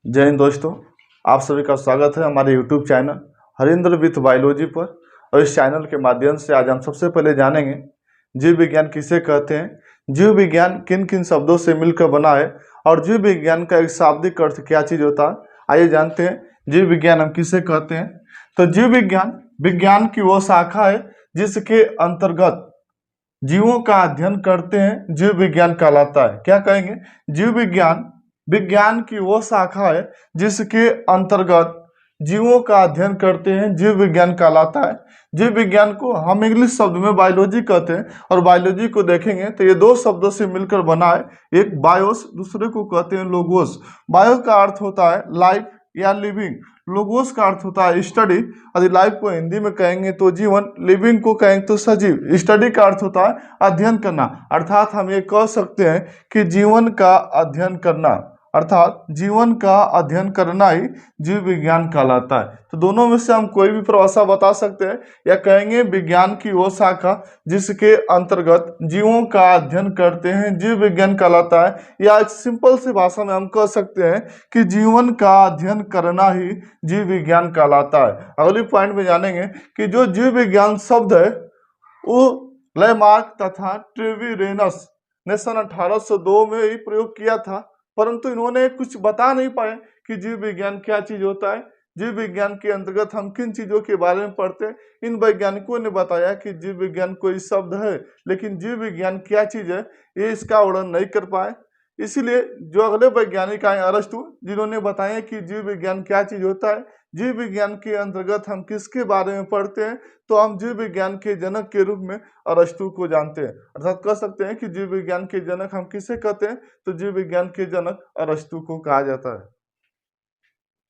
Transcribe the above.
जय हिंद दोस्तों। आप सभी का स्वागत है हमारे YouTube channel Harindra with biology पर। और इस चैनल के माध्यम से आज हम सबसे पहले जानेंगे जीव विज्ञान किसे कहते हैं, जीव विज्ञान किन किन शब्दों से मिलकर बना है और जीव विज्ञान का एक शाब्दिक अर्थ क्या चीज़ होता है। आइए जानते हैं जीव विज्ञान हम किसे कहते हैं। तो जीव विज्ञान विज्ञान की वो शाखा है जिसके अंतर्गत जीवों का अध्ययन करते हैं, जीव विज्ञान कहलाता है। क्या कहेंगे? जीव विज्ञान विज्ञान की वो शाखा है जिसके अंतर्गत जीवों का अध्ययन करते हैं, जीव विज्ञान कहलाता है। जीव विज्ञान को हम इंग्लिश शब्द में बायोलॉजी कहते हैं और बायोलॉजी को देखेंगे तो ये दो शब्दों से मिलकर बना है, एक बायोस, दूसरे को कहते हैं लोगोस। बायो का अर्थ होता है लाइफ या लिविंग, लोगोस का अर्थ होता है स्टडी। यदि लाइफ को हिंदी में कहेंगे तो जीवन, लिविंग को कहेंगे तो सजीव। स्टडी का अर्थ होता है अध्ययन करना, अर्थात हम ये कह सकते हैं कि जीवन का अध्ययन करना, अर्थात जीवन का अध्ययन करना ही जीव विज्ञान कहलाता है। तो दोनों में से हम कोई भी परिभाषा बता सकते हैं या कहेंगे विज्ञान की वो शाखा जिसके अंतर्गत जीवों का अध्ययन करते हैं, जीव विज्ञान कहलाता है। या एक सिंपल सी भाषा में हम कह सकते हैं कि जीवन का अध्ययन करना ही जीव विज्ञान कहलाता है। अगली पॉइंट में जानेंगे कि जो जीव विज्ञान शब्द है वो लैमार्क तथा ट्रेविरेनस ने सन 1802 में ही प्रयोग किया था, परंतु इन्होंने कुछ बता नहीं पाए कि जीव विज्ञान क्या चीज होता है, जीव विज्ञान के अंतर्गत हम किन चीजों के बारे में पढ़ते हैं। इन वैज्ञानिकों ने बताया कि जीव विज्ञान कोई शब्द है, लेकिन जीव विज्ञान क्या चीज है ये इसका वर्णन नहीं कर पाए। इसीलिए जो अगले वैज्ञानिक आए अरस्तु, जिन्होंने बताया कि जीव विज्ञान क्या चीज होता है, जीव विज्ञान के अंतर्गत हम किसके बारे में पढ़ते हैं, तो हम जीव विज्ञान के जनक के रूप में अरस्तु को जानते हैं। अर्थात कह सकते हैं कि जीव विज्ञान के जनक हम किसे कहते हैं, तो जीव विज्ञान के जनक अरस्तु को कहा जाता है।